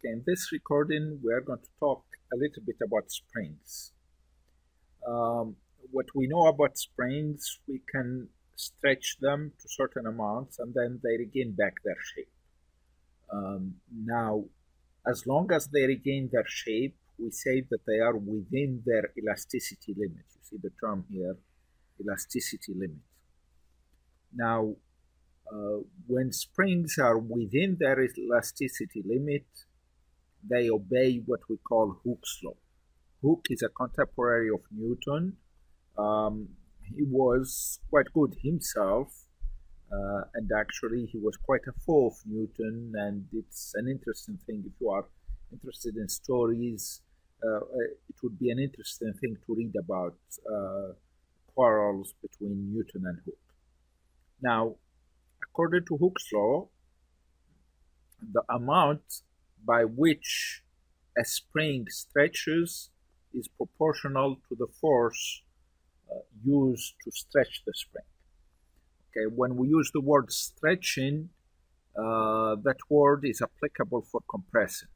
Okay, in this recording, we are going to talk a little bit about springs. What we know about springs, we can stretch them to certain amounts and then they regain back their shape. Now, as long as they regain their shape, we say that they are within their elasticity limit. You see the term here, elasticity limit. Now, when springs are within their elasticity limit, they obey what we call Hooke's law. Hooke is a contemporary of Newton. He was quite good himself, and actually he was quite a foe of Newton, and it's an interesting thing. If you are interested in stories, it would be an interesting thing to read about quarrels between Newton and Hooke. Now, according to Hooke's law, the amount by which a spring stretches is proportional to the force used to stretch the spring. Okay, when we use the word stretching, that word is applicable for compressing.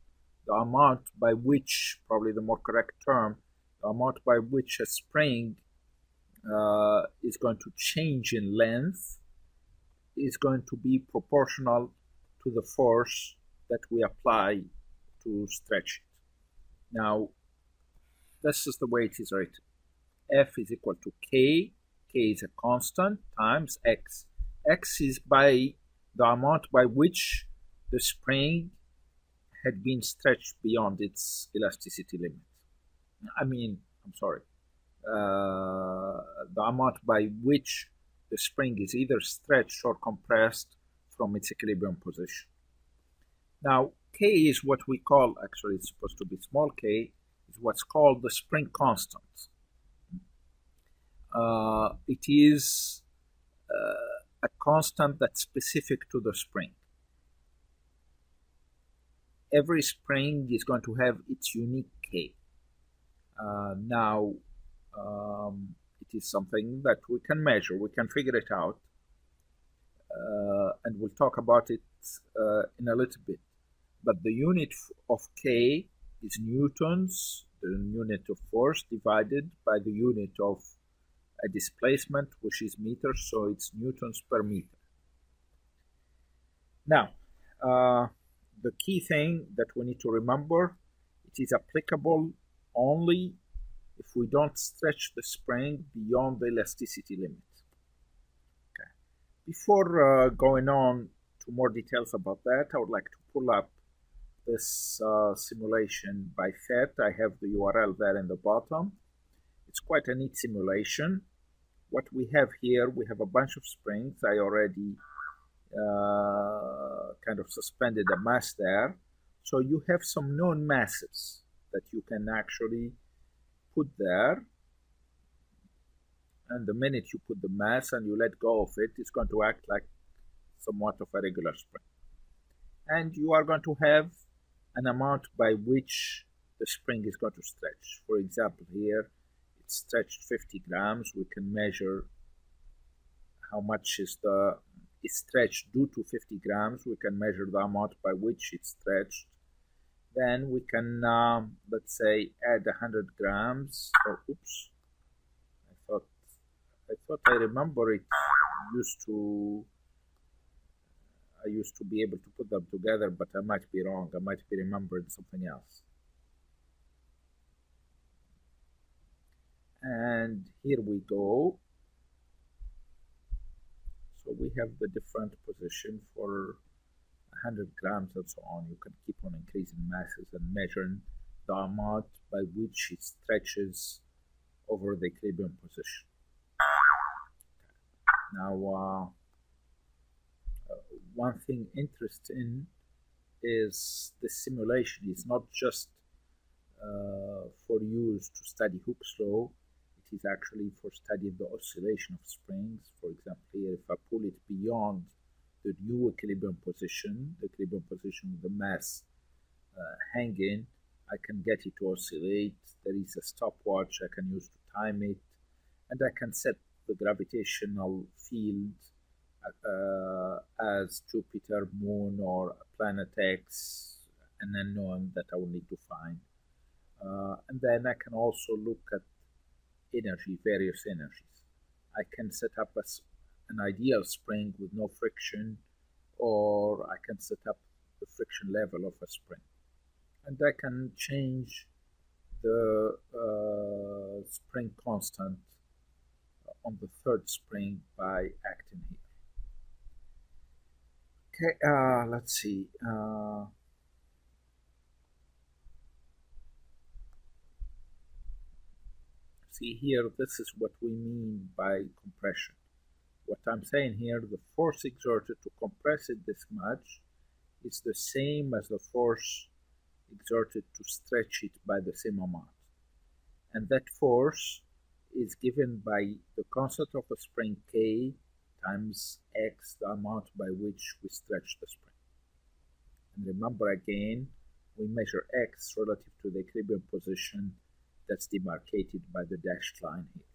The amount by which, probably the more correct term, the amount by which a spring is going to change in length is going to be proportional to the force that we apply to stretch it. Now, this is the way it is written. F is equal to K. K is a constant times X. X is by the amount by which the spring had been stretched beyond its elasticity limit. The amount by which the spring is either stretched or compressed from its equilibrium position. Now, K is what we call, actually it's supposed to be small k, is what's called the spring constant. It is a constant that's specific to the spring. Every spring is going to have its unique K. It is something that we can measure, we can figure it out, and we'll talk about it in a little bit. But the unit of K is newtons, the unit of force, divided by the unit of a displacement, which is meters, so it's newtons per meter. Now, the key thing that we need to remember, it is applicable only if we don't stretch the spring beyond the elasticity limit. Okay. Before going on to more details about that, I would like to pull up this simulation by FET. I have the URL there in the bottom. It's quite a neat simulation. What we have here, we have a bunch of springs. I already kind of suspended a mass there. So you have some known masses that you can actually put there. And the minute you put the mass and you let go of it, it's going to act like somewhat of a regular spring. And you are going to have an amount by which the spring is going to stretch. For example, here it's stretched 50 grams. We can measure how much is stretched due to 50 grams. We can measure the amount by which it's stretched. Then we can, let's say, add 100 grams. Oh, oops! I thought I remember it I used to be able to put them together, but I might be wrong. I might be remembering something else. And here we go. So we have the different position for 100 grams and so on. You can keep on increasing masses and measuring the amount by which it stretches over the equilibrium position. Now, one thing interesting is the simulation is not just for use to study Hooke's law. It is actually for studying the oscillation of springs. For example, here, if I pull it beyond the new equilibrium position, the equilibrium position with the mass hanging, I can get it to oscillate. There is a stopwatch I can use to time it, and I can set the gravitational field as Jupiter, Moon, or Planet X, an unknown that I will need to find. And then I can also look at energy, various energies. I can set up an ideal spring with no friction, or I can set up the friction level of a spring. And I can change the spring constant on the third spring by acting here. Okay, let's see. See here, this is what we mean by compression. What I'm saying here, the force exerted to compress it this much is the same as the force exerted to stretch it by the same amount. And that force is given by the constant of the spring K times X, the amount by which we stretch the spring. And remember again, we measure X relative to the equilibrium position that's demarcated by the dashed line here.